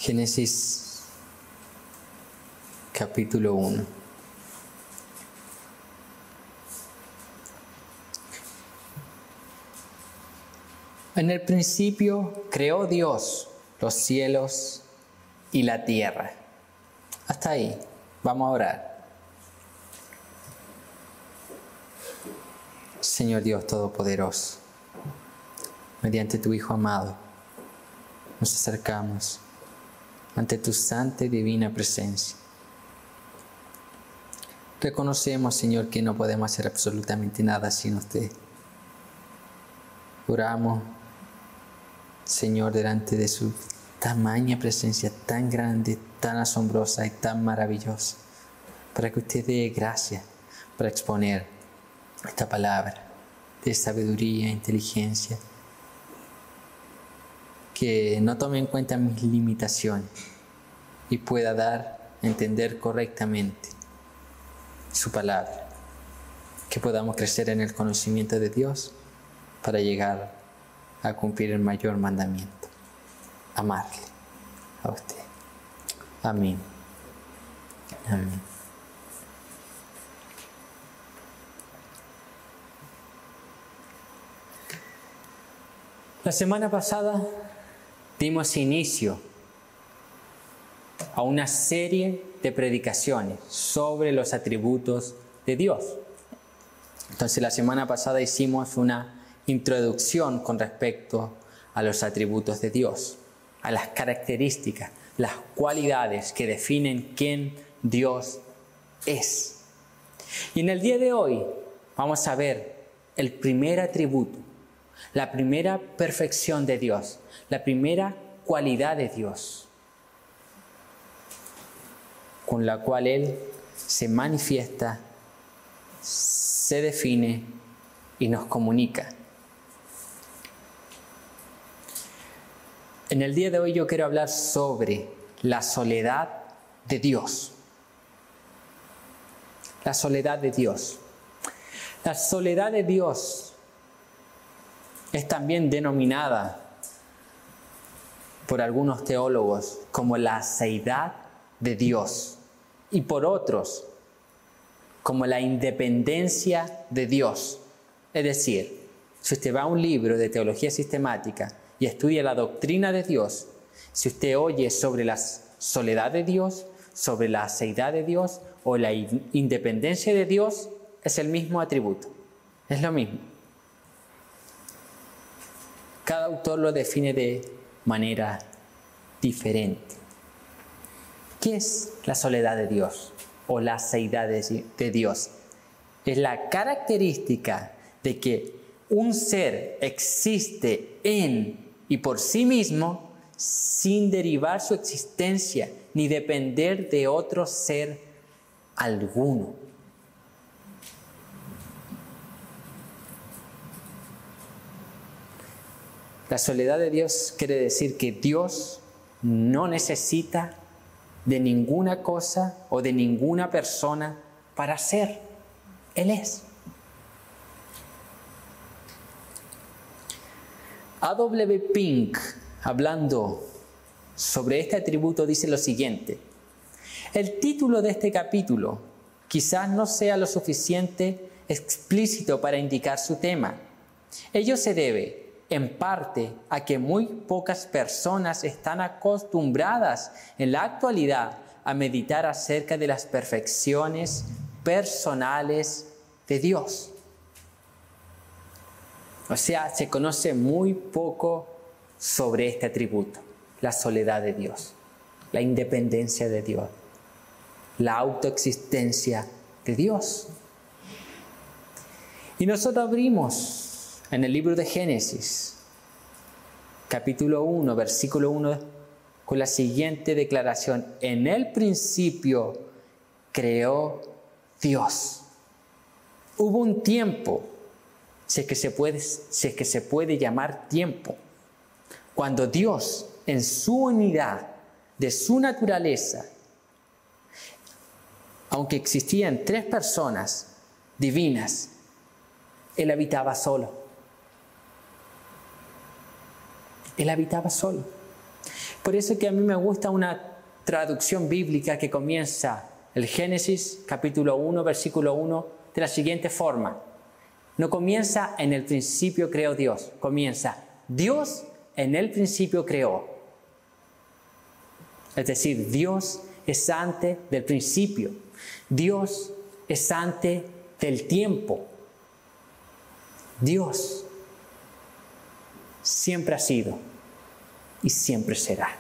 Génesis capítulo 1. En el principio creó Dios los cielos y la tierra. Hasta ahí. Vamos a orar. Señor Dios Todopoderoso, mediante tu Hijo amado, nos acercamos ante tu santa y divina presencia. Reconocemos, Señor, que no podemos hacer absolutamente nada sin usted. Oramos, Señor, delante de su tamaña presencia, tan grande, tan asombrosa y tan maravillosa, para que usted dé gracia para exponer esta palabra de sabiduría e inteligencia, que no tome en cuenta mis limitaciones y pueda dar a entender correctamente su palabra, que podamos crecer en el conocimiento de Dios para llegar a cumplir el mayor mandamiento: amarle a usted. Amén. Amén. La semana pasada dimos inicio a una serie de predicaciones sobre los atributos de Dios. Entonces, la semana pasada hicimos una introducción con respecto a los atributos de Dios, a las características, las cualidades que definen quién Dios es. Y en el día de hoy vamos a ver el primer atributo, la primera perfección de Dios, la primera cualidad de Dios, con la cual Él se manifiesta, se define y nos comunica. En el día de hoy yo quiero hablar sobre la soledad de Dios. La soledad de Dios. La soledad de Dios es también denominada por algunos teólogos como la aseidad de Dios y por otros como la independencia de Dios. Es decir, si usted va a un libro de teología sistemática y estudia la doctrina de Dios, si usted oye sobre la soledad de Dios, sobre la aseidad de Dios o la independencia de Dios, es el mismo atributo, es lo mismo. Cada autor lo define de manera diferente. ¿Qué es la soledad de Dios o la aseidad de Dios? Es la característica de que un ser existe en y por sí mismo sin derivar su existencia ni depender de otro ser alguno. La soledad de Dios quiere decir que Dios no necesita de ninguna cosa o de ninguna persona para ser. Él es. A.W. Pink, hablando sobre este atributo, dice lo siguiente: el título de este capítulo quizás no sea lo suficiente explícito para indicar su tema. Ello se debe en parte a que muy pocas personas están acostumbradas en la actualidad a meditar acerca de las perfecciones personales de Dios. O sea, se conoce muy poco sobre este atributo, la soledad de Dios, la independencia de Dios, la autoexistencia de Dios. Y nosotros abrimos en el libro de Génesis, capítulo 1, versículo 1, con la siguiente declaración: en el principio creó Dios. Hubo un tiempo, si es que se puede llamar tiempo, cuando Dios, en su unidad de su naturaleza, aunque existían tres personas divinas, Él habitaba solo. Él habitaba solo. Por eso que a mí me gusta una traducción bíblica que comienza el Génesis, capítulo 1, versículo 1, de la siguiente forma. No comienza en el principio creó Dios, comienza Dios en el principio creó. Es decir, Dios es antes del principio. Dios es antes del tiempo. Dios siempre ha sido y siempre será.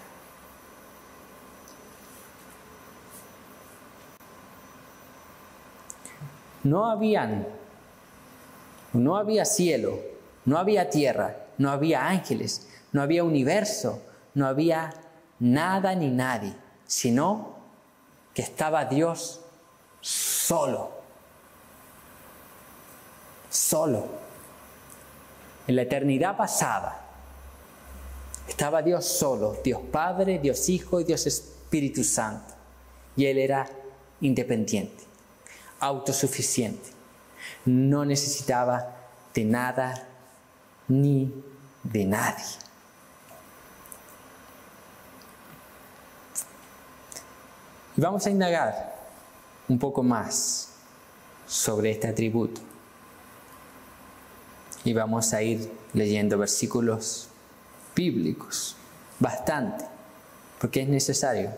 No había cielo, no había tierra, no había ángeles, no había universo, no había nada ni nadie, sino que estaba Dios solo. Solo. En la eternidad pasada estaba Dios solo, Dios Padre, Dios Hijo y Dios Espíritu Santo. Y Él era independiente, autosuficiente. No necesitaba de nada ni de nadie. Y vamos a indagar un poco más sobre este atributo. Y vamos a ir leyendo versículos bíblicos, bastante, porque es necesario.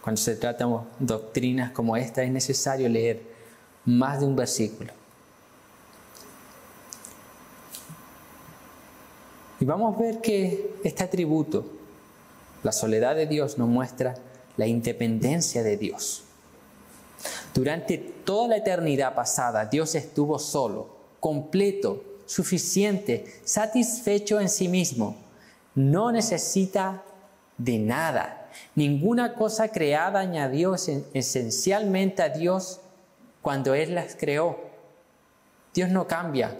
Cuando se tratan doctrinas como esta, es necesario leer más de un versículo. Y vamos a ver que este atributo, la soledad de Dios, nos muestra la independencia de Dios. Durante toda la eternidad pasada, Dios estuvo solo, completo, suficiente, satisfecho en sí mismo. No necesita de nada. Ninguna cosa creada añadió esencialmente a Dios cuando Él las creó. Dios no cambia,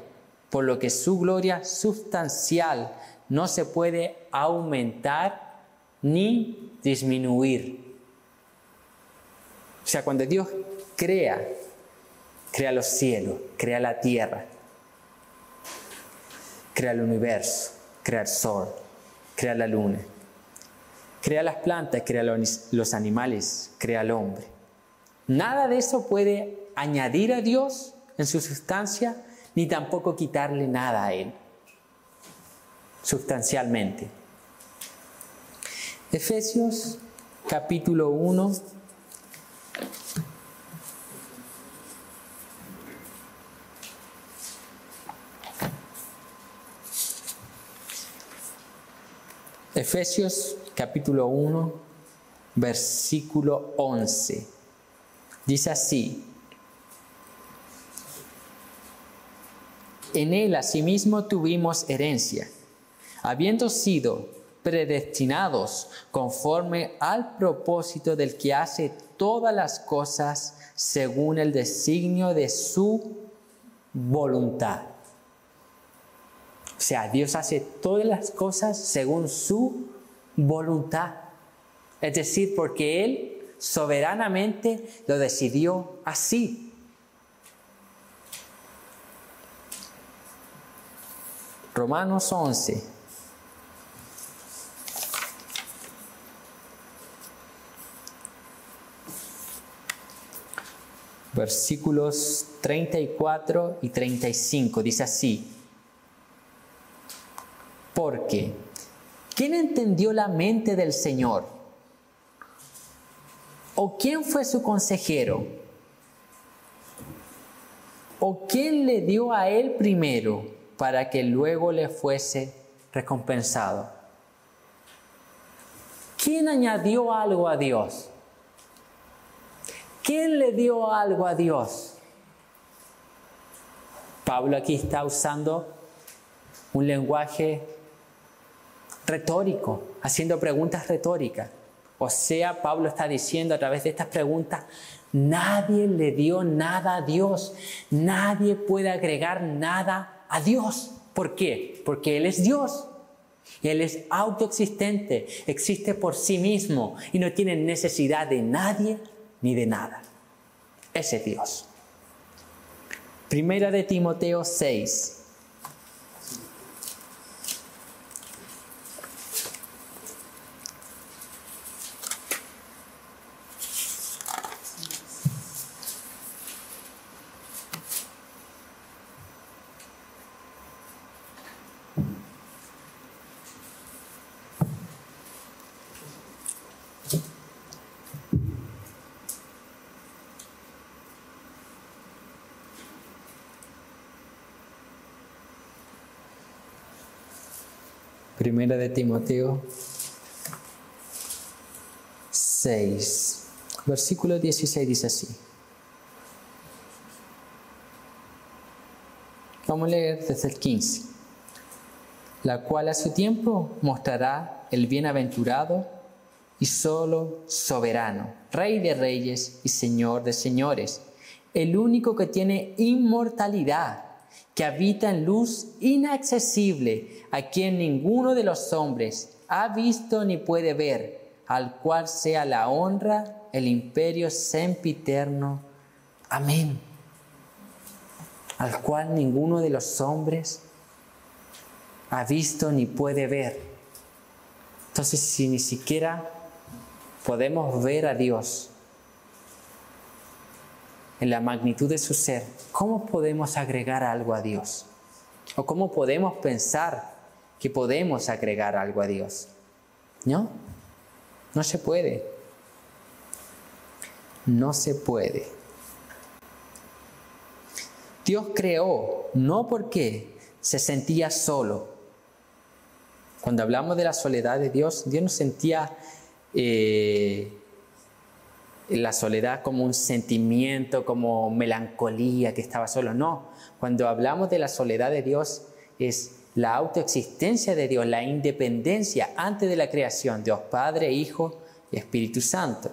por lo que su gloria sustancial no se puede aumentar ni disminuir. O sea, cuando Dios crea los cielos, crea la tierra, crea el universo, crea el sol, crea la luna, crea las plantas, crea los animales, crea al hombre. Nada de eso puede añadir a Dios en su sustancia, ni tampoco quitarle nada a Él, sustancialmente. Efesios capítulo 1, Efesios capítulo 1, versículo 11. Dice así: en Él asimismo tuvimos herencia, habiendo sido predestinados conforme al propósito del que hace todas las cosas según el designio de su voluntad. O sea, Dios hace todas las cosas según su voluntad. Es decir, porque Él soberanamente lo decidió así. Romanos 11. Versículos 34 y 35. Dice así: porque, ¿quién entendió la mente del Señor? ¿O quién fue su consejero? ¿O quién le dio a Él primero para que luego le fuese recompensado? ¿Quién añadió algo a Dios? ¿Quién le dio algo a Dios? Pablo aquí está usando un lenguaje retórico, haciendo preguntas retóricas. O sea, Pablo está diciendo a través de estas preguntas: nadie le dio nada a Dios. Nadie puede agregar nada a Dios. ¿Por qué? Porque Él es Dios. Y Él es autoexistente, existe por sí mismo y no tiene necesidad de nadie ni de nada. Ese es Dios. Primera de Timoteo 6. Primera de Timoteo 6, versículo 16 dice así. Vamos a leer desde el 15. La cual a su tiempo mostrará el bienaventurado y solo soberano, Rey de reyes y Señor de señores, el único que tiene inmortalidad, que habita en luz inaccesible, a quien ninguno de los hombres ha visto ni puede ver, al cual sea la honra, el imperio sempiterno. Amén. Al cual ninguno de los hombres ha visto ni puede ver. Entonces, si ni siquiera podemos ver a Dios en la magnitud de su ser, ¿cómo podemos agregar algo a Dios? ¿O cómo podemos pensar que podemos agregar algo a Dios? ¿No? No se puede. No se puede. Dios creó no porque se sentía solo. Cuando hablamos de la soledad de Dios, Dios no sentía la soledad como un sentimiento, como melancolía, que estaba solo. No, cuando hablamos de la soledad de Dios es la autoexistencia de Dios, la independencia antes de la creación, Dios Padre, Hijo y Espíritu Santo.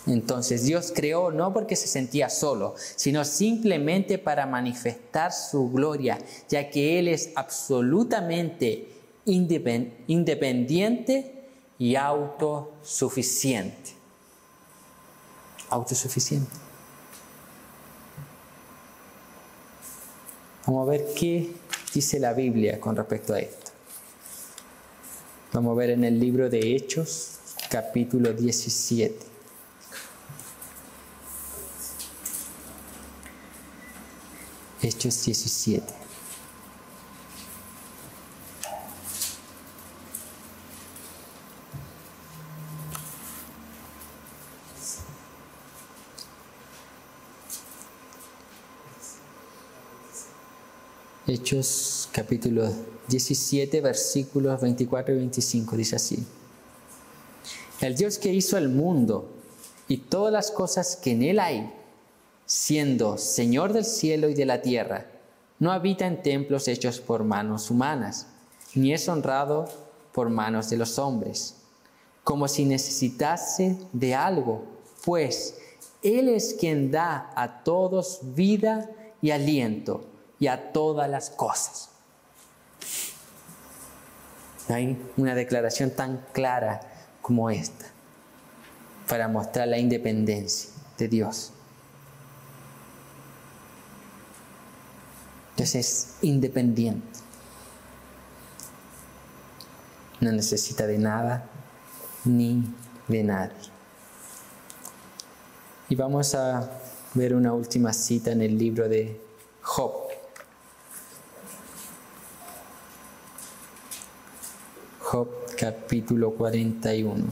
Entonces Dios creó no porque se sentía solo, sino simplemente para manifestar su gloria, ya que Él es absolutamente independiente y autosuficiente. Autosuficiente. Vamos a ver qué dice la Biblia con respecto a esto. Vamos a ver en el libro de Hechos, capítulo 17. Hechos 17. Hechos capítulo 17, versículos 24 y 25, dice así. El Dios que hizo el mundo y todas las cosas que en él hay, siendo Señor del cielo y de la tierra, no habita en templos hechos por manos humanas, ni es honrado por manos de los hombres, como si necesitase de algo, pues Él es quien da a todos vida y aliento, y a todas las cosas. No hay una declaración tan clara como esta para mostrar la independencia de Dios. Dios es independiente. No necesita de nada ni de nadie. Y vamos a ver una última cita en el libro de Job. Job capítulo 41.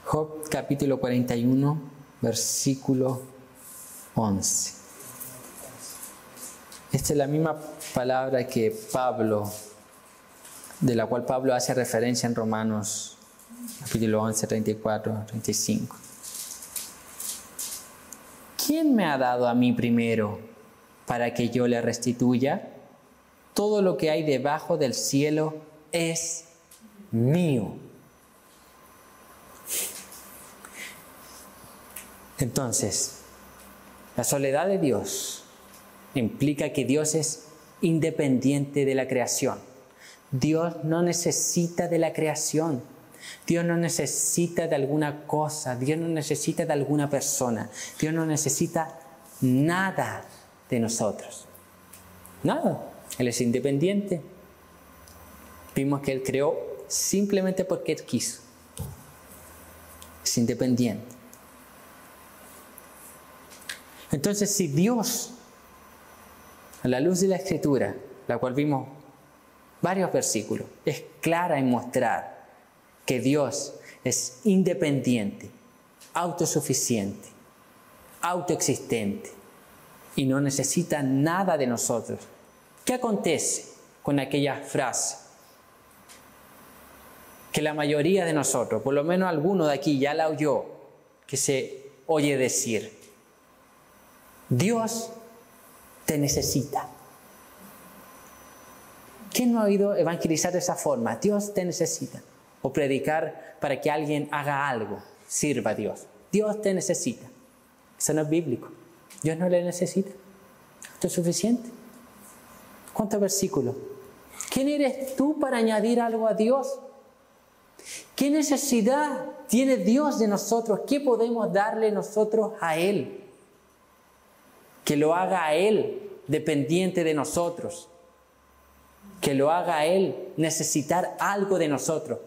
Job capítulo 41, versículo 11. Esta es la misma palabra que Pablo, de la cual Pablo hace referencia en Romanos capítulo 11, 34, 35. ¿Quién me ha dado a mí primero para que yo le restituya? Todo lo que hay debajo del cielo es mío. Entonces, la soledad de Dios implica que Dios es independiente de la creación. Dios no necesita de la creación. Dios no necesita de alguna cosa. Dios no necesita de alguna persona. Dios no necesita nada de nosotros. Nada. Él es independiente. Vimos que Él creó simplemente porque Él quiso. Es independiente. Entonces, si Dios, a la luz de la Escritura, la cual vimos varios versículos, es clara en mostrar que Dios es independiente, autosuficiente, autoexistente y no necesita nada de nosotros. ¿Qué acontece con aquella frase que la mayoría de nosotros, por lo menos alguno de aquí ya la oyó, que se oye decir? Dios te necesita. ¿Quién no ha oído evangelizar de esa forma? Dios te necesita. O predicar para que alguien haga algo, sirva a Dios. Dios te necesita. Eso no es bíblico. Dios no le necesita. Esto es suficiente. ¿Cuántos versículos? ¿Quién eres tú para añadir algo a Dios? ¿Qué necesidad tiene Dios de nosotros? ¿Qué podemos darle nosotros a Él? Que lo haga a Él dependiente de nosotros. Que lo haga a Él necesitar algo de nosotros.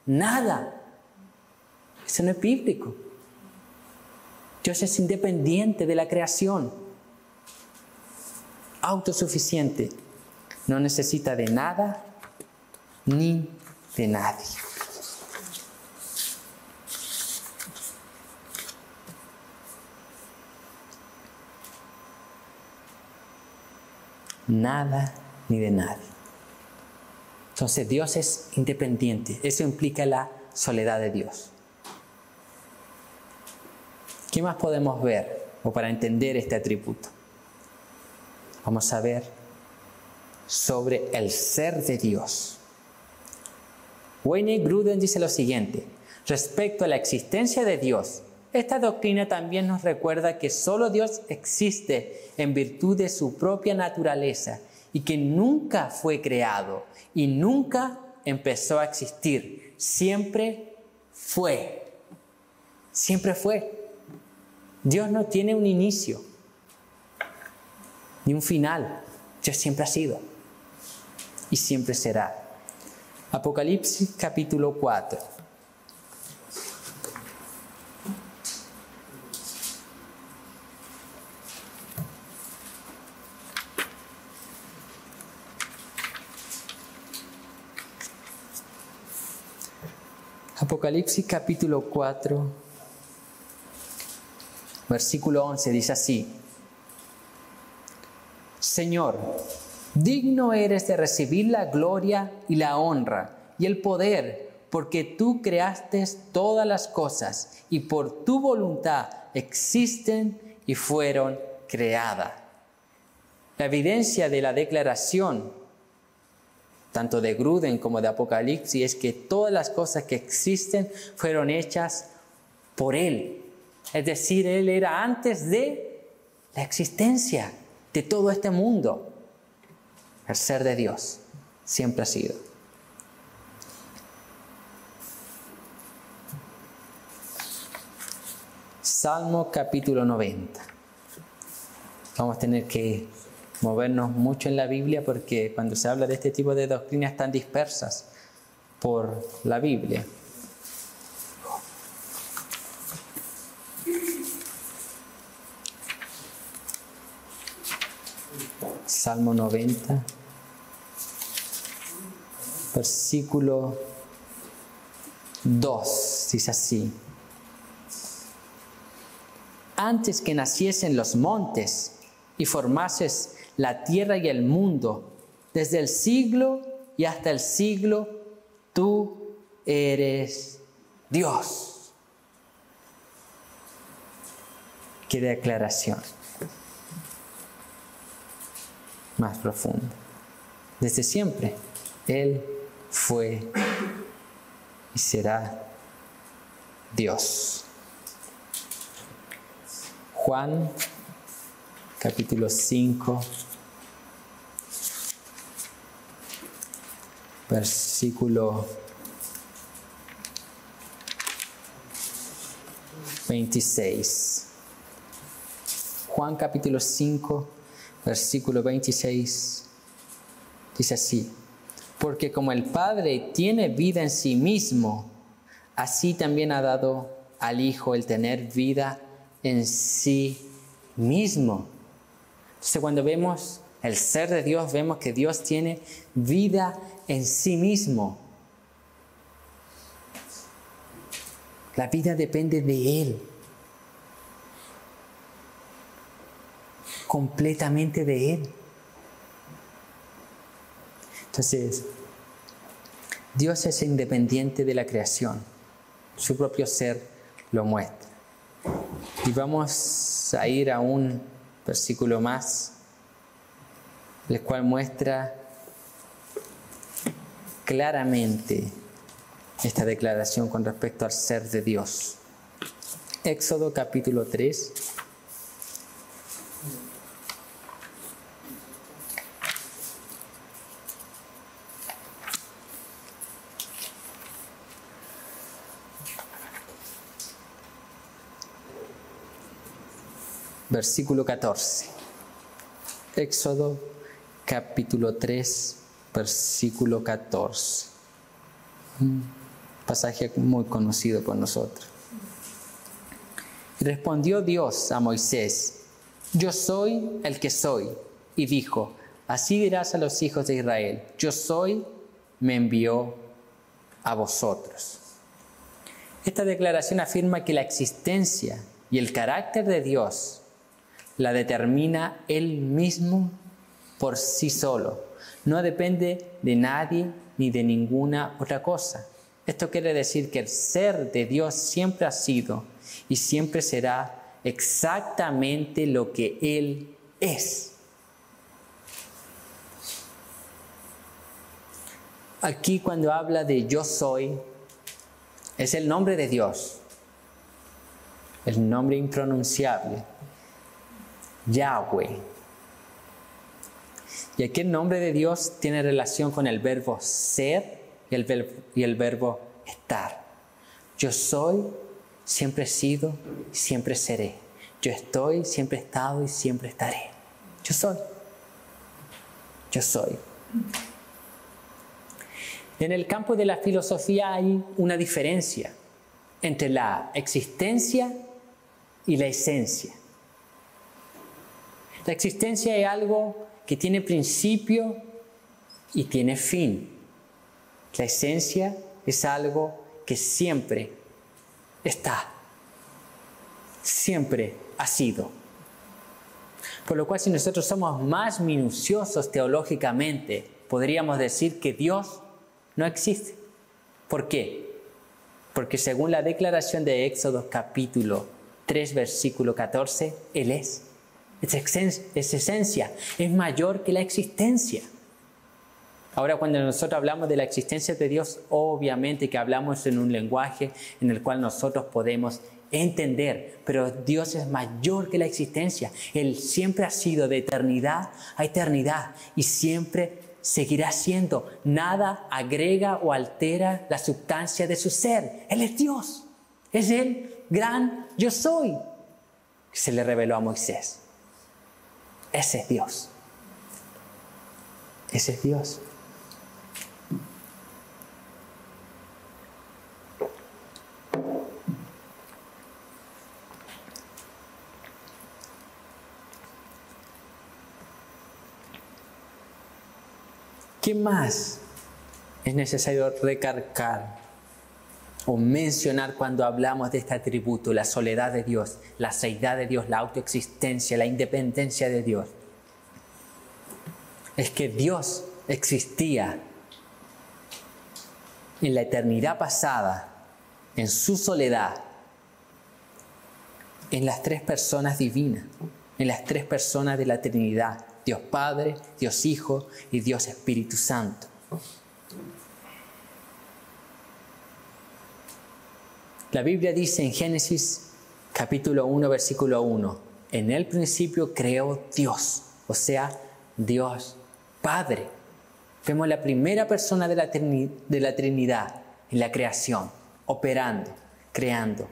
Nada. Eso no es bíblico. Dios es independiente de la creación. Autosuficiente. No necesita de nada ni de nadie. Nada ni de nadie. Entonces Dios es independiente. Eso implica la soledad de Dios. ¿Qué más podemos ver o para entender este atributo? Vamos a ver sobre el ser de Dios. Wayne Grudem dice lo siguiente: respecto a la existencia de Dios, esta doctrina también nos recuerda que solo Dios existe en virtud de su propia naturaleza y que nunca fue creado y nunca empezó a existir. Siempre fue. Siempre fue. Dios no tiene un inicio ni un final. Dios siempre ha sido y siempre será. Apocalipsis capítulo 4. Apocalipsis capítulo 4, versículo 11 dice así: Señor, digno eres de recibir la gloria y la honra y el poder, porque tú creaste todas las cosas y por tu voluntad existen y fueron creadas. La evidencia de la declaración tanto de Grudem como de Apocalipsis es que todas las cosas que existen fueron hechas por Él. Es decir, Él era antes de la existencia de todo este mundo. El ser de Dios siempre ha sido. Salmo capítulo 90. Vamos a tener que movernos mucho en la Biblia porque cuando se habla de este tipo de doctrinas están dispersas por la Biblia. Salmo 90, versículo 2, dice así: Antes que naciesen los montes y formases la tierra y el mundo, desde el siglo y hasta el siglo, tú eres Dios. Qué declaración más profunda. Desde siempre, Él fue y será Dios. Juan, capítulo 5, versículo 26. Juan capítulo 5, versículo 26, dice así: Porque como el Padre tiene vida en sí mismo, así también ha dado al Hijo el tener vida en sí mismo. Entonces, cuando vemos el ser de Dios, vemos que Dios tiene vida en sí mismo. La vida depende de Él. Completamente de Él. Entonces, Dios es independiente de la creación. Su propio ser lo muestra. Y vamos a ir a un versículo más, el cual muestra claramente esta declaración con respecto al ser de Dios. Éxodo capítulo 3. Versículo 14. Éxodo capítulo 3, versículo 14. Un pasaje muy conocido por nosotros. Y respondió Dios a Moisés: Yo soy el que soy. Y dijo: Así dirás a los hijos de Israel: Yo soy, me envió a vosotros. Esta declaración afirma que la existencia y el carácter de Dios la determina Él mismo por sí solo. No depende de nadie ni de ninguna otra cosa. Esto quiere decir que el ser de Dios siempre ha sido y siempre será exactamente lo que Él es. Aquí cuando habla de yo soy, es el nombre de Dios, el nombre impronunciable, Yahweh. Y aquí el nombre de Dios tiene relación con el verbo ser y el verbo estar. Yo soy, siempre he sido, siempre seré. Yo estoy, siempre he estado y siempre estaré. Yo soy. Yo soy. En el campo de la filosofía hay una diferencia entre la existencia y la esencia. La existencia es algo que tiene principio y tiene fin. La esencia es algo que siempre está, siempre ha sido. Por lo cual, si nosotros somos más minuciosos teológicamente, podríamos decir que Dios no existe. ¿Por qué? Porque según la declaración de Éxodo capítulo 3, versículo 14, Él es. Es esencia, es mayor que la existencia. Ahora, cuando nosotros hablamos de la existencia de Dios, obviamente que hablamos en un lenguaje en el cual nosotros podemos entender, pero Dios es mayor que la existencia. Él siempre ha sido de eternidad a eternidad y siempre seguirá siendo. Nada agrega o altera la sustancia de su ser. Él es Dios. Es el gran yo soy que se le reveló a Moisés. Ese es Dios. Ese es Dios. ¿Qué más es necesario recargar o mencionar cuando hablamos de este atributo? La soledad de Dios, la seidad de Dios, la autoexistencia, la independencia de Dios. Es que Dios existía en la eternidad pasada, en su soledad, en las tres personas divinas, en las tres personas de la Trinidad: Dios Padre, Dios Hijo y Dios Espíritu Santo. La Biblia dice en Génesis capítulo 1, versículo 1, en el principio creó Dios, o sea, Dios Padre. Vemos la primera persona de la Trinidad en la creación, operando, creando,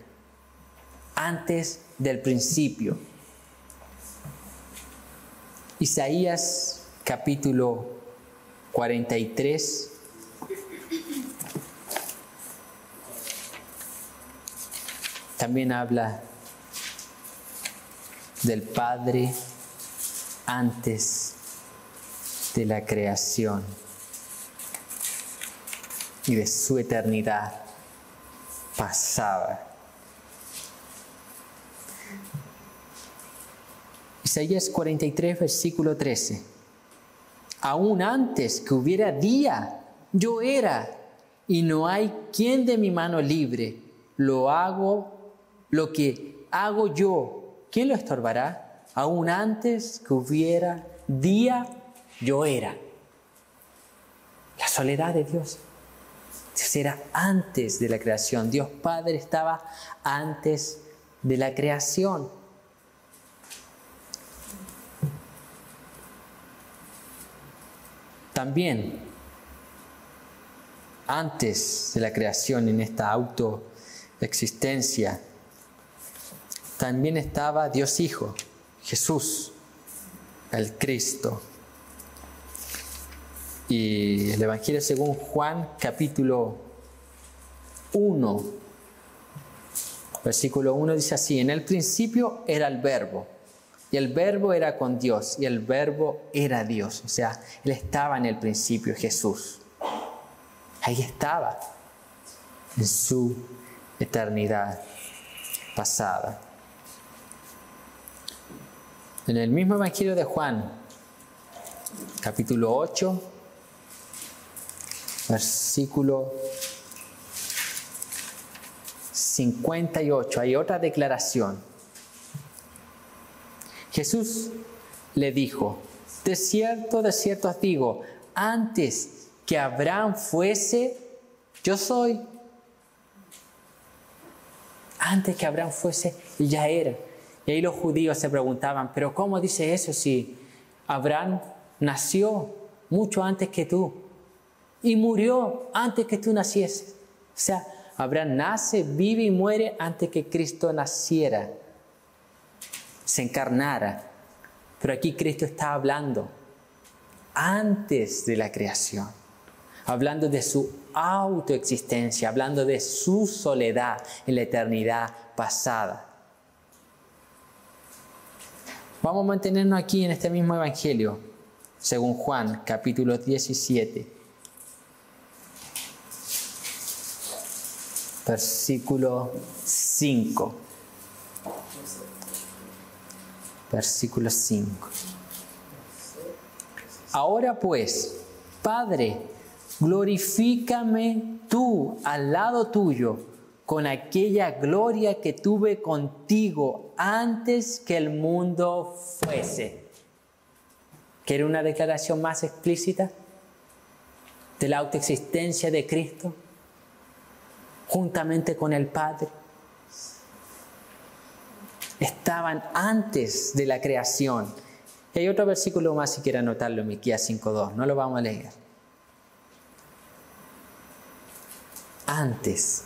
antes del principio. Isaías capítulo 43, también habla del Padre antes de la creación y de su eternidad pasada. Isaías 43, versículo 13. Aún antes que hubiera día, yo era, y no hay quien de mi mano libre. Lo que hago yo, ¿quién lo estorbará? Aún antes que hubiera día, yo era. La soledad de Dios. Dios era antes de la creación. Dios Padre estaba antes de la creación. También, antes de la creación, en esta autoexistencia, también estaba Dios Hijo, Jesús, el Cristo. Y el Evangelio según Juan, capítulo 1, versículo 1 dice así: en el principio era el Verbo, y el Verbo era con Dios, y el Verbo era Dios. O sea, Él estaba en el principio, Jesús. Ahí estaba, en su eternidad pasada. En el mismo Evangelio de Juan, capítulo 8, versículo 58, hay otra declaración. Jesús le dijo: de cierto os digo, antes que Abraham fuese, yo soy. Antes que Abraham fuese, él ya era. Y ahí los judíos se preguntaban: pero ¿cómo dice eso si Abraham nació mucho antes que tú y murió antes que tú nacieses? O sea, Abraham nace, vive y muere antes que Cristo naciera, se encarnara. Pero aquí Cristo está hablando antes de la creación, hablando de su autoexistencia, hablando de su soledad en la eternidad pasada. Vamos a mantenernos aquí en este mismo Evangelio, según Juan, capítulo 17, versículo 5. Versículo 5. Ahora pues, Padre, glorifícame tú al lado tuyo con aquella gloria que tuve contigo antes que el mundo fuese. ¿Quiere una declaración más explícita de la autoexistencia de Cristo juntamente con el Padre? Estaban antes de la creación. Y hay otro versículo más si quiere anotarlo, en Miqueas 5:2. No lo vamos a leer. Antes.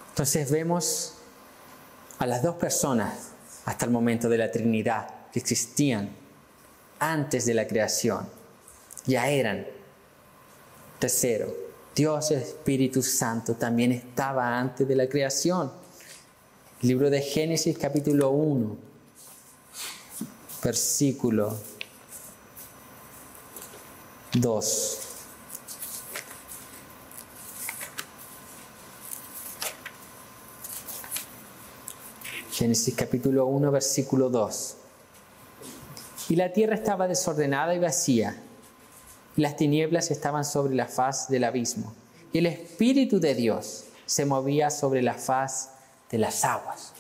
Entonces vemos a las dos personas hasta el momento de la Trinidad que existían antes de la creación. Ya eran. Tercero, Dios Espíritu Santo también estaba antes de la creación. El libro de Génesis capítulo 1, versículo 2. Génesis capítulo 1, versículo 2. Y la tierra estaba desordenada y vacía, y las tinieblas estaban sobre la faz del abismo, y el Espíritu de Dios se movía sobre la faz de las aguas.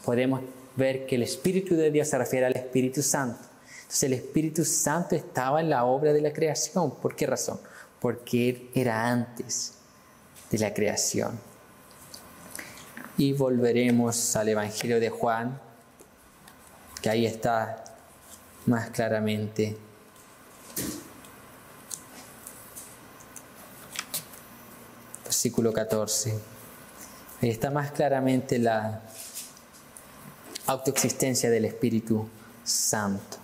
Podemos ver que el Espíritu de Dios se refiere al Espíritu Santo. Entonces el Espíritu Santo estaba en la obra de la creación. ¿Por qué razón? Porque Él era antes de la creación. Y volveremos al Evangelio de Juan, que ahí está más claramente. Versículo 14. Ahí está más claramente la autoexistencia del Espíritu Santo.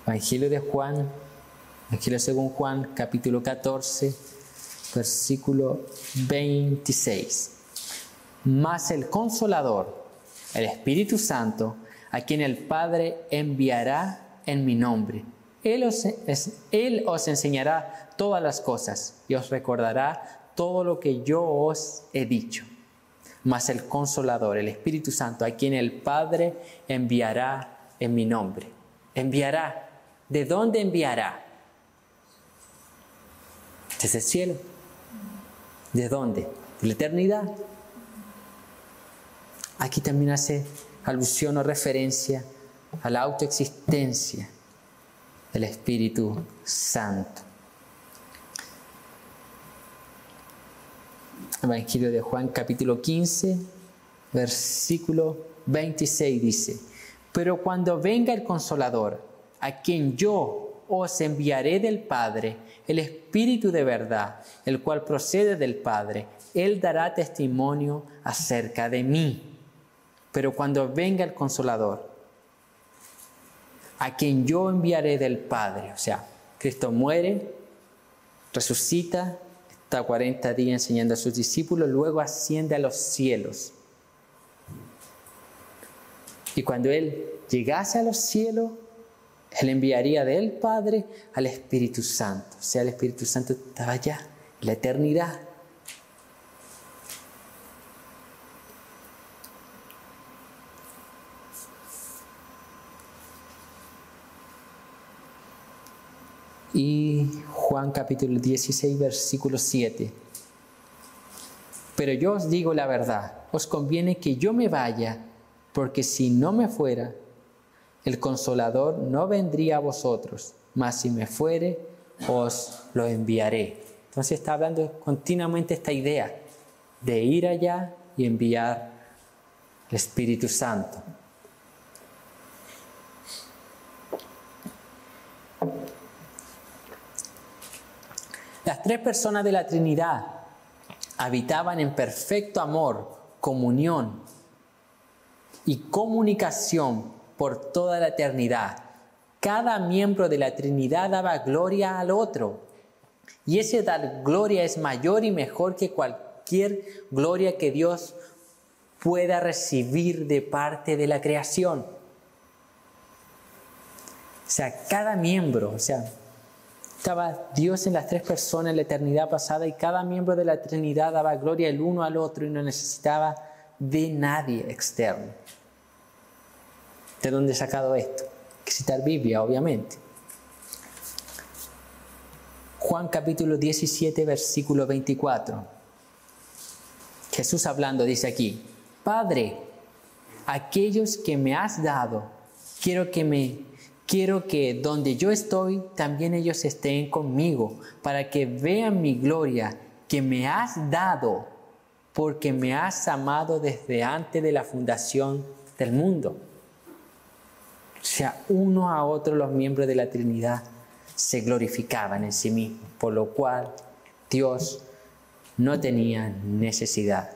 Evangelio de Juan, Evangelio según Juan, capítulo 14, versículo 26. Mas el Consolador, el Espíritu Santo, a quien el Padre enviará en mi nombre, Él os enseñará todas las cosas y os recordará todo lo que yo os he dicho. Mas el Consolador, el Espíritu Santo, a quien el Padre enviará en mi nombre. Enviará. ¿De dónde enviará? Desde el cielo. ¿De dónde? De la eternidad. Aquí también hace alusión o referencia a la autoexistencia del Espíritu Santo. Evangelio de Juan, capítulo 15, versículo 26 dice: pero cuando venga el Consolador, a quien yo os enviaré del Padre, el Espíritu de verdad, el cual procede del Padre, Él dará testimonio acerca de mí. Pero cuando venga el Consolador, a quien yo enviaré del Padre, o sea, Cristo muere, resucita, está 40 días enseñando a sus discípulos, luego asciende a los cielos. Y cuando Él llegase a los cielos, Él enviaría del Padre al Espíritu Santo. O sea, el Espíritu Santo estaba allá, en la eternidad. Y Juan capítulo 16, versículo 7. Pero yo os digo la verdad, os conviene que yo me vaya, porque si no me fuera, el Consolador no vendría a vosotros, mas si me fuere, os lo enviaré. Entonces está hablando continuamente esta idea de ir allá y enviar el Espíritu Santo. Las tres personas de la Trinidad habitaban en perfecto amor, comunión y comunicación por toda la eternidad. Cada miembro de la Trinidad daba gloria al otro. Y ese dar gloria es mayor y mejor que cualquier gloria que Dios pueda recibir de parte de la creación. O sea, cada miembro, estaba Dios en las tres personas en la eternidad pasada y cada miembro de la Trinidad daba gloria el uno al otro y no necesitaba de nadie externo. ¿De dónde he sacado esto? Hay que citar Biblia, obviamente. Juan capítulo 17, versículo 24. Jesús hablando dice aquí: Padre, aquellos que me has dado, quiero que donde yo estoy, también ellos estén conmigo, para que vean mi gloria que me has dado, porque me has amado desde antes de la fundación del mundo. O sea, uno a otro los miembros de la Trinidad se glorificaban en sí mismos, por lo cual Dios no tenía necesidad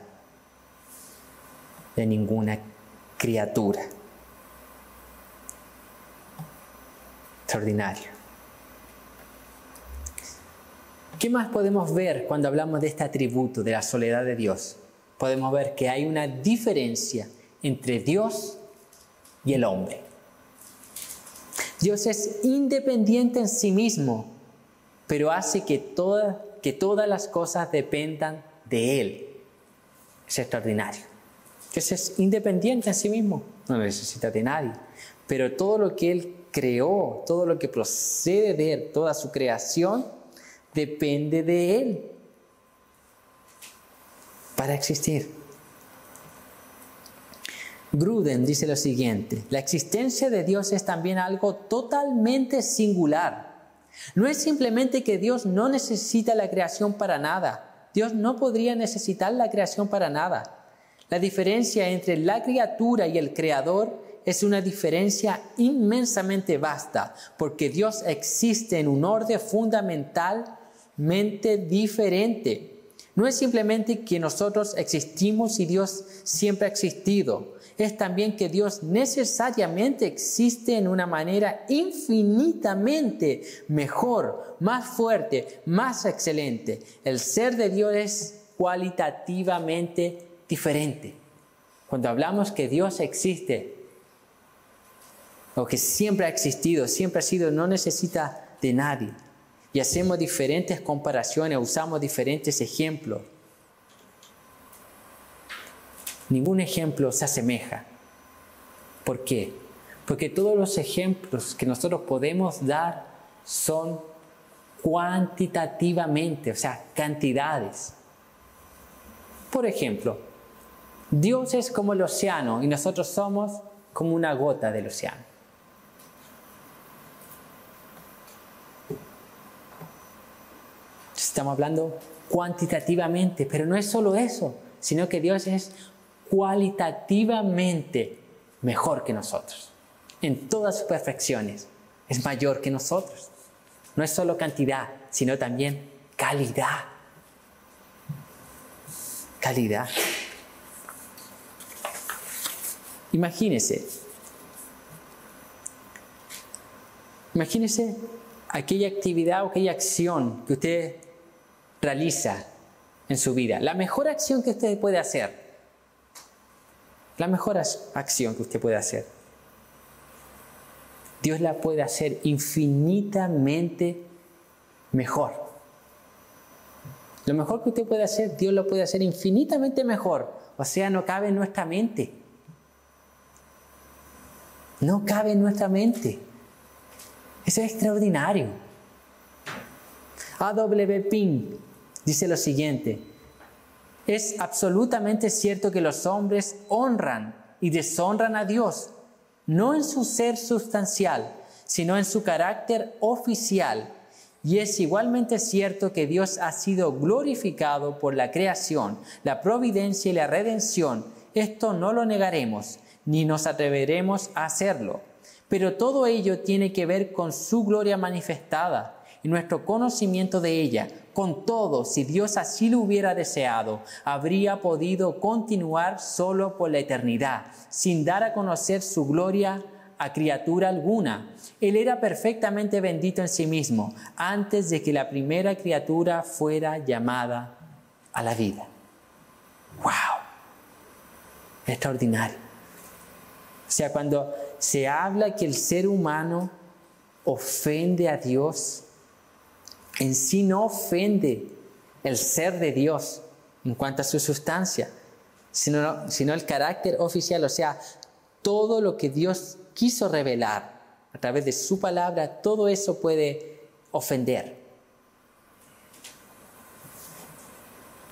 de ninguna criatura. Extraordinario. ¿Qué más podemos ver cuando hablamos de este atributo de la soledad de Dios? Podemos ver que hay una diferencia entre Dios y el hombre. Dios es independiente en sí mismo, pero hace que todas las cosas dependan de Él. Es extraordinario. Dios es independiente en sí mismo, no necesita de nadie, pero todo lo que Él creó, todo lo que procede de Él, toda su creación, depende de Él para existir. Gruden dice lo siguiente: la existencia de Dios es también algo totalmente singular. No es simplemente que Dios no necesita la creación para nada. Dios no podría necesitar la creación para nada. La diferencia entre la criatura y el creador es una diferencia inmensamente vasta, porque Dios existe en un orden fundamentalmente diferente. No es simplemente que nosotros existimos y Dios siempre ha existido. Es también que Dios necesariamente existe en una manera infinitamente mejor, más fuerte, más excelente. El ser de Dios es cualitativamente diferente. Cuando hablamos que Dios existe, o que siempre ha existido, siempre ha sido, no necesita de nadie. Y hacemos diferentes comparaciones, usamos diferentes ejemplos. Ningún ejemplo se asemeja. ¿Por qué? Porque todos los ejemplos que nosotros podemos dar son cuantitativamente, o sea, cantidades. Por ejemplo, Dios es como el océano y nosotros somos como una gota del océano. Estamos hablando cuantitativamente, pero no es solo eso, sino que Dios es cualitativamente mejor que nosotros. En todas sus perfecciones es mayor que nosotros. No es solo cantidad, sino también calidad. Calidad. Imagínese aquella actividad o aquella acción que usted realiza en su vida. La mejor acción que usted puede hacer. La mejor acción que usted puede hacer. Dios la puede hacer infinitamente mejor. Lo mejor que usted puede hacer, Dios lo puede hacer infinitamente mejor. O sea, no cabe en nuestra mente. No cabe en nuestra mente. Eso es extraordinario. A.W. Pink dice lo siguiente: es absolutamente cierto que los hombres honran y deshonran a Dios, no en su ser sustancial, sino en su carácter oficial. Y es igualmente cierto que Dios ha sido glorificado por la creación, la providencia y la redención. Esto no lo negaremos, ni nos atreveremos a hacerlo. Pero todo ello tiene que ver con su gloria manifestada y nuestro conocimiento de ella. Con todo, si Dios así lo hubiera deseado, habría podido continuar solo por la eternidad, sin dar a conocer su gloria a criatura alguna. Él era perfectamente bendito en sí mismo, antes de que la primera criatura fuera llamada a la vida. ¡Wow! Extraordinario. O sea, cuando se habla que el ser humano ofende a Dios, en sí no ofende el ser de Dios en cuanto a su sustancia, sino el carácter oficial, o sea, todo lo que Dios quiso revelar a través de su palabra, todo eso puede ofender.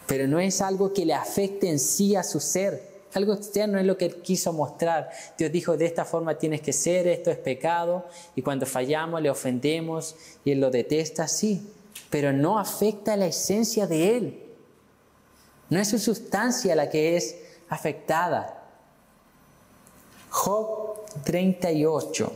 Pero no es algo que le afecte en sí a su ser. Algo externo es lo que Él quiso mostrar. Dios dijo, de esta forma tienes que ser, esto es pecado, y cuando fallamos le ofendemos y Él lo detesta, sí, pero no afecta la esencia de Él. No es su sustancia la que es afectada. Job 38.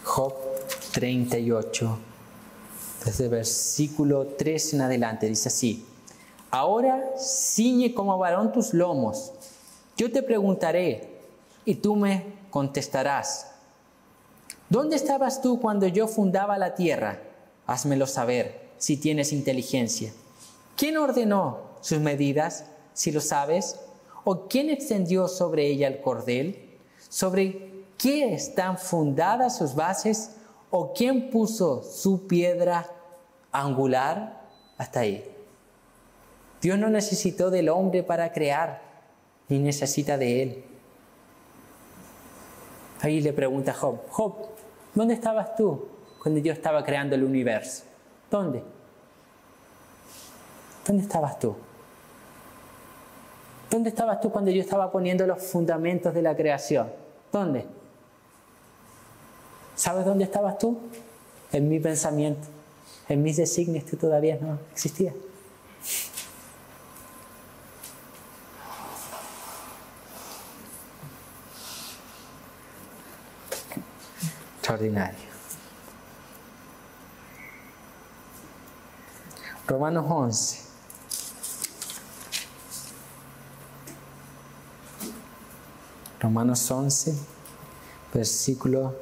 Job 38, desde el versículo 3 en adelante, dice así: ahora ciñe como varón tus lomos, yo te preguntaré y tú me contestarás. ¿Dónde estabas tú cuando yo fundaba la tierra? Házmelo saber, si tienes inteligencia. ¿Quién ordenó sus medidas, si lo sabes? ¿O quién extendió sobre ella el cordel? ¿Sobre qué están fundadas sus bases? ¿O quién puso su piedra angular? Hasta ahí. Dios no necesitó del hombre para crear, ni necesita de él. Ahí le pregunta a Job: Job, ¿dónde estabas tú cuando yo estaba creando el universo? ¿Dónde? ¿Dónde estabas tú? ¿Dónde estabas tú cuando yo estaba poniendo los fundamentos de la creación? ¿Dónde? ¿Sabes dónde estabas tú? En mi pensamiento, en mis designios. Tú todavía no existías. Extraordinario. Romanos 11. Romanos 11, versículo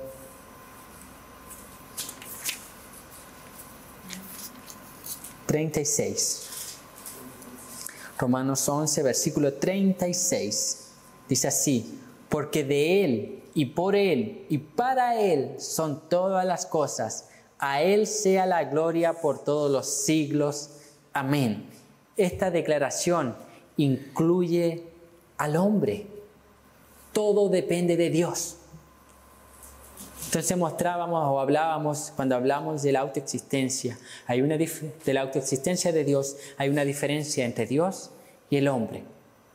36. Romanos 11, versículo 36. Dice así: porque de Él, y por Él, y para Él son todas las cosas. A Él sea la gloria por todos los siglos. Amén. Esta declaración incluye al hombre. Todo depende de Dios. Entonces mostrábamos o hablábamos, cuando hablamos de la autoexistencia, de la autoexistencia de Dios, hay una diferencia entre Dios y el hombre.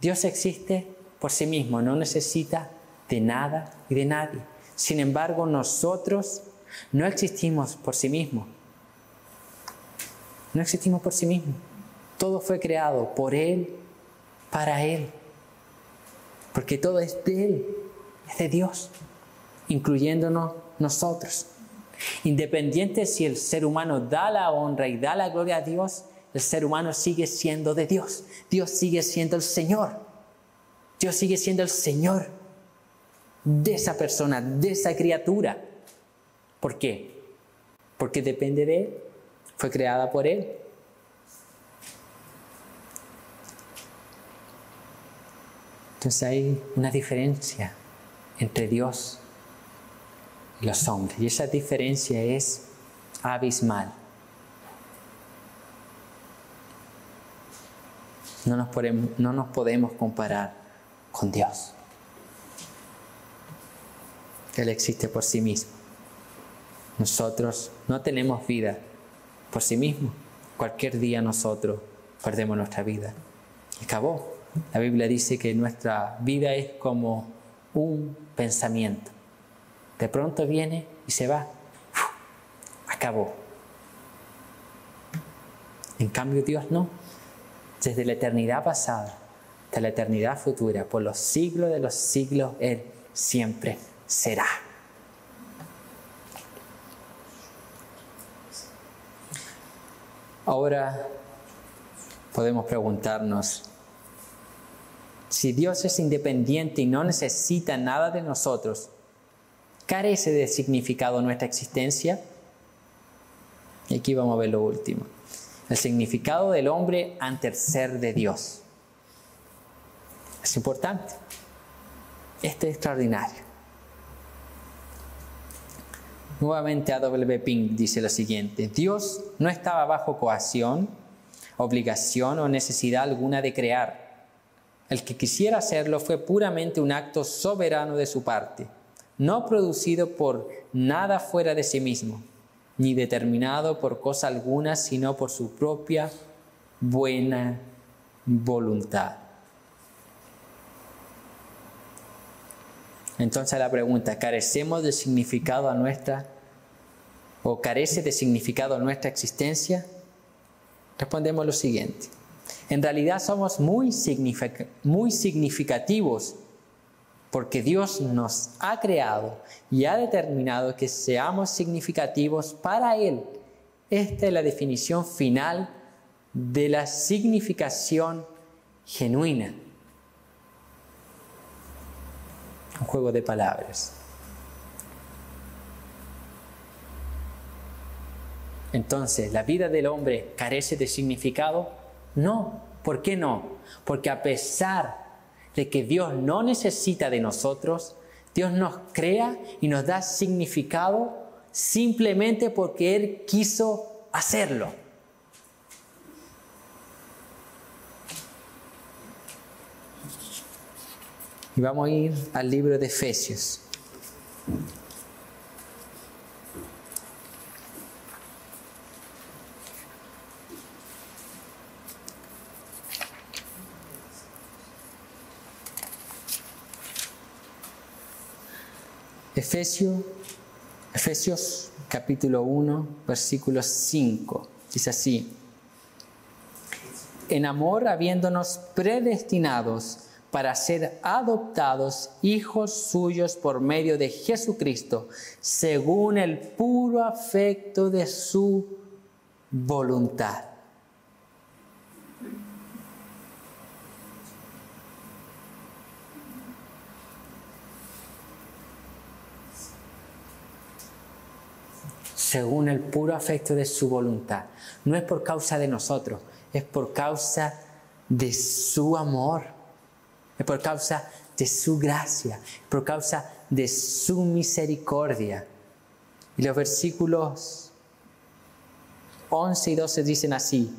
Dios existe por sí mismo, no necesita de nada y de nadie. Sin embargo, nosotros no existimos por sí mismos. No existimos por sí mismos. Todo fue creado por Él, para Él. Porque todo es de Él, es de Dios, incluyéndonos nosotros. Independiente si el ser humano da la honra y da la gloria a Dios, el ser humano sigue siendo de Dios. Dios sigue siendo el Señor. Dios sigue siendo el Señor de esa persona, de esa criatura. ¿Por qué? Porque depende de Él. Fue creada por Él. Entonces hay una diferencia entre Dios y los hombres. Y esa diferencia es abismal. No nos podemos comparar con Dios. Él existe por sí mismo. Nosotros no tenemos vida por sí mismo. Cualquier día nosotros perdemos nuestra vida. Acabó. La Biblia dice que nuestra vida es como un pensamiento. De pronto viene y se va. Acabó. En cambio Dios no. Desde la eternidad pasada hasta la eternidad futura, por los siglos de los siglos, Él siempre será. Ahora podemos preguntarnos, si Dios es independiente y no necesita nada de nosotros, ¿carece de significado nuestra existencia? Y aquí vamos a ver lo último. El significado del hombre ante el ser de Dios. Es importante. Este es extraordinario. Nuevamente A.W. Pink dice lo siguiente: Dios no estaba bajo coacción, obligación o necesidad alguna de crear. El que quisiera hacerlo fue puramente un acto soberano de su parte, no producido por nada fuera de sí mismo, ni determinado por cosa alguna, sino por su propia buena voluntad. Entonces la pregunta, ¿carecemos de significado carece de significado nuestra existencia? Respondemos lo siguiente. En realidad somos muy significativos porque Dios nos ha creado y ha determinado que seamos significativos para Él. Esta es la definición final de la significación genuina. Un juego de palabras. Entonces, ¿la vida del hombre carece de significado? No. ¿Por qué no? Porque a pesar de que Dios no necesita de nosotros, Dios nos crea y nos da significado simplemente porque Él quiso hacerlo. Y vamos a ir al libro de Efesios. Efesios capítulo 1, versículo 5. Dice así: en amor habiéndonos predestinados para ser adoptados hijos suyos por medio de Jesucristo, según el puro afecto de su voluntad. según el puro afecto de su voluntad. No es por causa de nosotros, es por causa de su amor, es por causa de su gracia, es por causa de su misericordia. Y los versículos 11 y 12 dicen así: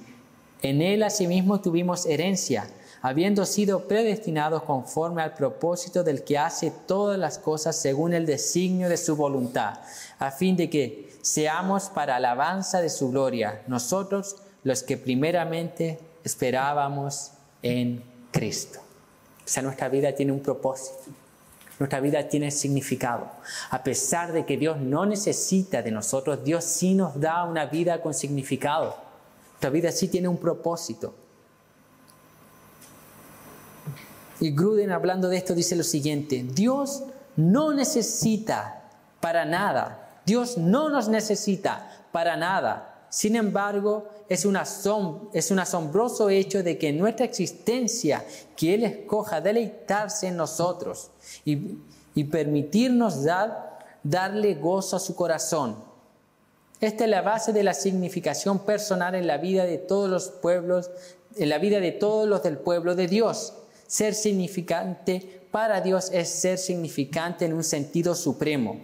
en Él asimismo tuvimos herencia, habiendo sido predestinados conforme al propósito del que hace todas las cosas según el designio de su voluntad, a fin de que seamos para alabanza de su gloria, nosotros los que primeramente esperábamos en Cristo. O sea, nuestra vida tiene un propósito, nuestra vida tiene significado. A pesar de que Dios no necesita de nosotros, Dios sí nos da una vida con significado. Nuestra vida sí tiene un propósito. Y Gruden, hablando de esto, dice lo siguiente: Dios no necesita para nada. Dios no nos necesita para nada. Sin embargo, es un asombroso hecho de que en nuestra existencia, que Él escoja deleitarse en nosotros y permitirnos darle gozo a su corazón. Esta es la base de la significación personal en la vida de todos los pueblos, en la vida de todos los del pueblo de Dios. Ser significante para Dios es ser significante en un sentido supremo.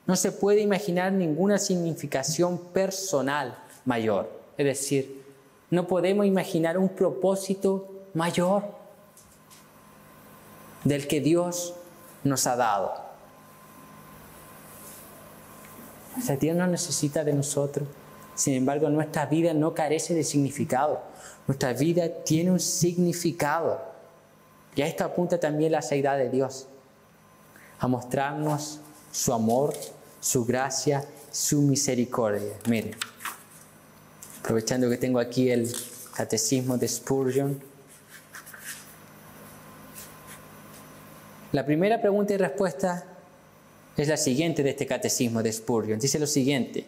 No se puede imaginar ninguna significación personal mayor. Es decir, no podemos imaginar un propósito mayor del que Dios nos ha dado. O sea, Dios no necesita de nosotros. Sin embargo, nuestra vida no carece de significado. Nuestra vida tiene un significado. Y a esto apunta también la deidad de Dios, a mostrarnos su amor, su gracia, su misericordia. Miren, aprovechando que tengo aquí el catecismo de Spurgeon. La primera pregunta y respuesta es la siguiente de este catecismo de Spurgeon. Dice lo siguiente: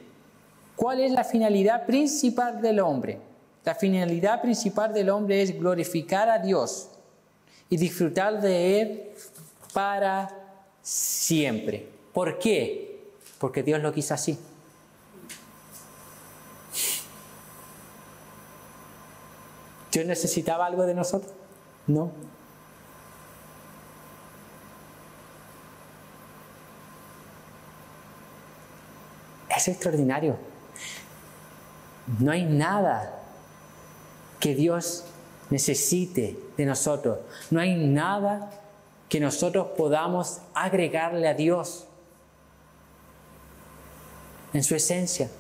¿cuál es la finalidad principal del hombre? La finalidad principal del hombre es glorificar a Dios y disfrutar de Él para siempre. ¿Por qué? Porque Dios lo quiso así. ¿Dios necesitaba algo de nosotros? No. Es extraordinario. No hay nada que Dios necesite de nosotros. No hay nada que nosotros podamos agregarle a Dios en su esencia.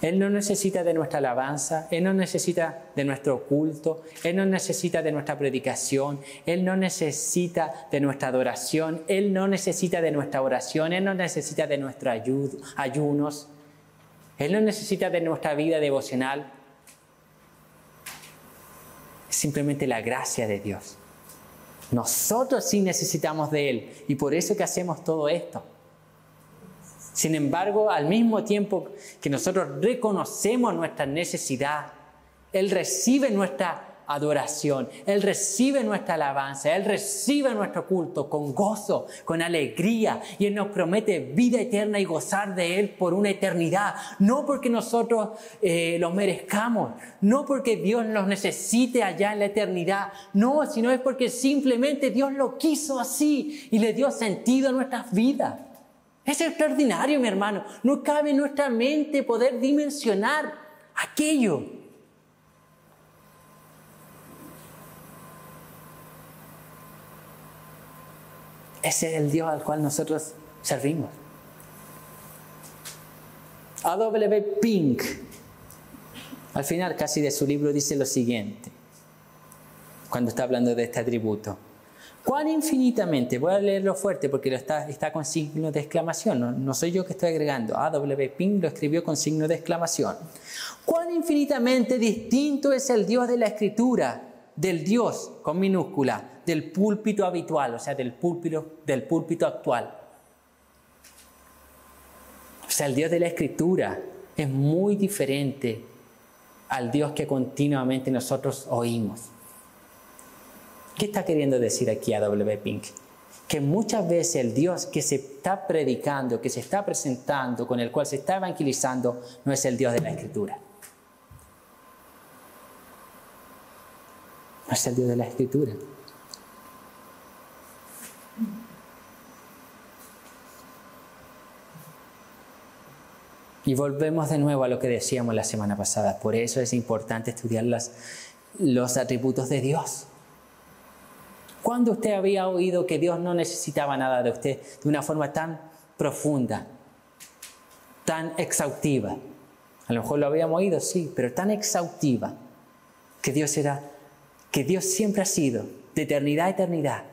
Él no necesita de nuestra alabanza, Él no necesita de nuestro culto, Él no necesita de nuestra predicación, Él no necesita de nuestra adoración, Él no necesita de nuestra oración, Él no necesita de nuestros ayunos, Él no necesita de nuestra vida devocional. Es simplemente la gracia de Dios. Nosotros sí necesitamos de Él y por eso que hacemos todo esto. Sin embargo, al mismo tiempo que nosotros reconocemos nuestra necesidad, Él recibe nuestra adoración, Él recibe nuestra alabanza, Él recibe nuestro culto con gozo, con alegría, y Él nos promete vida eterna y gozar de Él por una eternidad. No porque nosotros lo merezcamos, no porque Dios nos necesite allá en la eternidad, no, sino es porque simplemente Dios lo quiso así y le dio sentido a nuestras vidas. Es extraordinario, mi hermano. No cabe en nuestra mente poder dimensionar aquello. Ese es el Dios al cual nosotros servimos. A.W. Pink, al final casi de su libro, dice lo siguiente, cuando está hablando de este atributo. ¿Cuán infinitamente? Voy a leerlo fuerte porque está con signo de exclamación. No soy yo que estoy agregando. A.W. Pink lo escribió con signo de exclamación. ¿Cuán infinitamente distinto es el Dios de la Escritura del Dios, con minúscula, del púlpito habitual, o sea, del púlpito actual? O sea, el Dios de la Escritura es muy diferente al Dios que continuamente nosotros oímos. ¿Qué está queriendo decir aquí A.W. Pink? que muchas veces el Dios que se está predicando, que se está presentando, con el cual se está evangelizando, no es el Dios de la Escritura. No es el Dios de la Escritura. Y volvemos de nuevo a lo que decíamos la semana pasada. Por eso es importante estudiar los atributos de Dios. ¿Cuándo usted había oído que Dios no necesitaba nada de usted de una forma tan profunda, tan exhaustiva? A lo mejor lo habíamos oído, sí, pero tan exhaustiva, que Dios siempre ha sido, de eternidad a eternidad,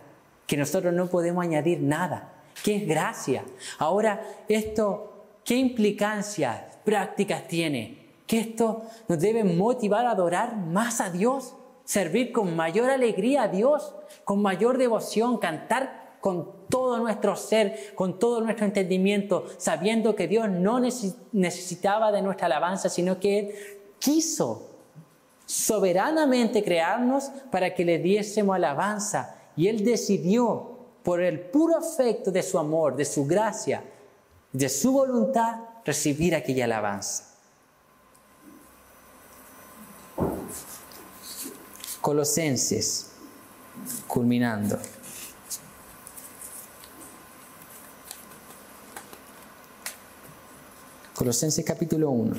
que nosotros no podemos añadir nada, que es gracia. Ahora, esto, ¿qué implicancias prácticas tiene? Que esto nos debe motivar a adorar más a Dios, servir con mayor alegría a Dios, con mayor devoción, cantar con todo nuestro ser, con todo nuestro entendimiento, sabiendo que Dios no necesitaba de nuestra alabanza, sino que Él quiso soberanamente crearnos para que le diésemos alabanza. Y Él decidió, por el puro afecto de su amor, de su gracia, de su voluntad, recibir aquella alabanza. Colosenses, culminando. Colosenses capítulo 1.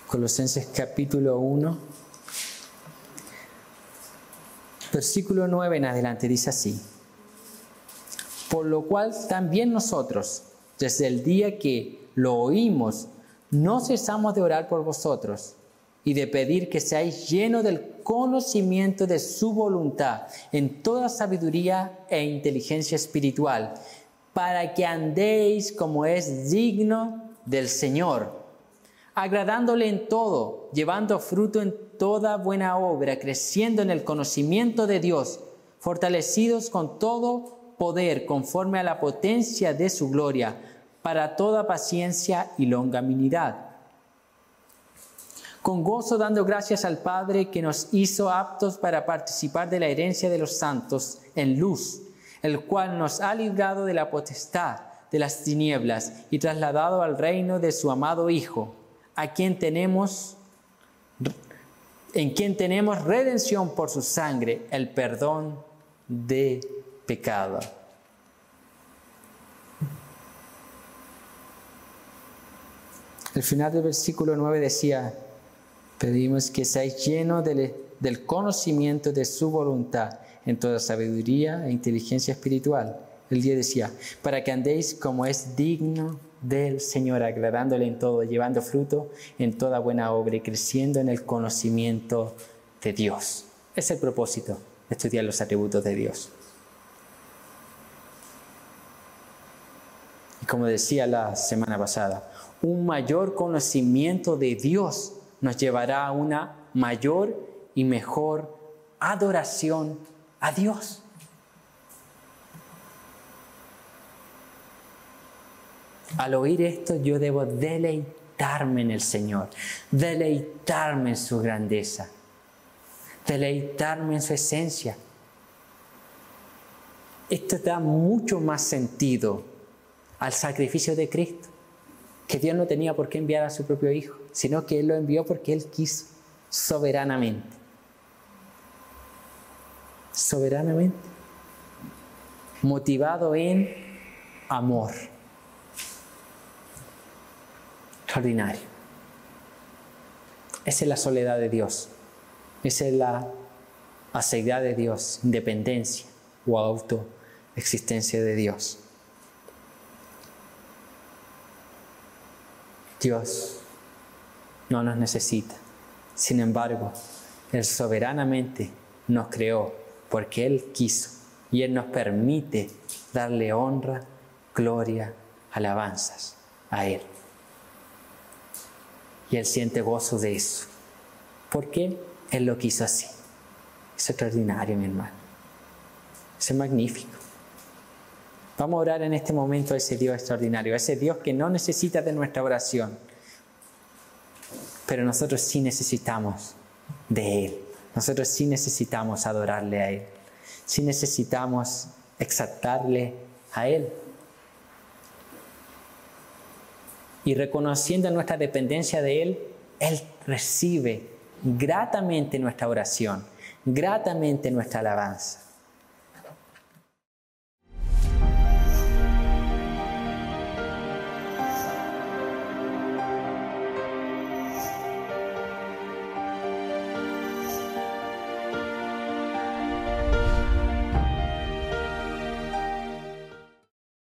Colosenses capítulo 1, versículo 9 en adelante, dice así: por lo cual también nosotros, desde el día que lo oímos, no cesamos de orar por vosotros y de pedir que seáis llenos del conocimiento de su voluntad en toda sabiduría e inteligencia espiritual, para que andéis como es digno del Señor, agradándole en todo, llevando fruto en toda buena obra, creciendo en el conocimiento de Dios, fortalecidos con todo poder conforme a la potencia de su gloria, para toda paciencia y longanimidad. Con gozo dando gracias al Padre que nos hizo aptos para participar de la herencia de los santos en luz, el cual nos ha librado de la potestad de las tinieblas y trasladado al reino de su amado Hijo, en quien tenemos redención por su sangre, el perdón de pecado. El final del versículo 9 decía: pedimos que seáis llenos del conocimiento de su voluntad en toda sabiduría e inteligencia espiritual. El 10 decía: para que andéis como es digno del Señor, agradándole en todo, llevando fruto en toda buena obra y creciendo en el conocimiento de Dios. Es el propósito de estudiar los atributos de Dios. Y como decía la semana pasada, un mayor conocimiento de Dios nos llevará a una mayor y mejor adoración a Dios. Al oír esto, yo debo deleitarme en el Señor, deleitarme en su grandeza, deleitarme en su esencia. Esto da mucho más sentido al sacrificio de Cristo, que Dios no tenía por qué enviar a su propio Hijo, sino que Él lo envió porque Él quiso, soberanamente. Soberanamente. Motivado en amor. Extraordinario. Esa es la soledad de Dios. Esa es la aseidad de Dios, independencia o autoexistencia de Dios. Dios no nos necesita. Sin embargo, Él soberanamente nos creó porque Él quiso y Él nos permite darle honra, gloria, alabanzas a Él. Y Él siente gozo de eso. ¿Por qué? Él lo quiso así. Es extraordinario, mi hermano. Es magnífico. Vamos a orar en este momento a ese Dios extraordinario, a ese Dios que no necesita de nuestra oración, pero nosotros sí necesitamos de Él. nosotros sí necesitamos adorarle a Él. Sí necesitamos exaltarle a Él. Y reconociendo nuestra dependencia de Él, Él recibe gratamente nuestra oración, gratamente nuestra alabanza.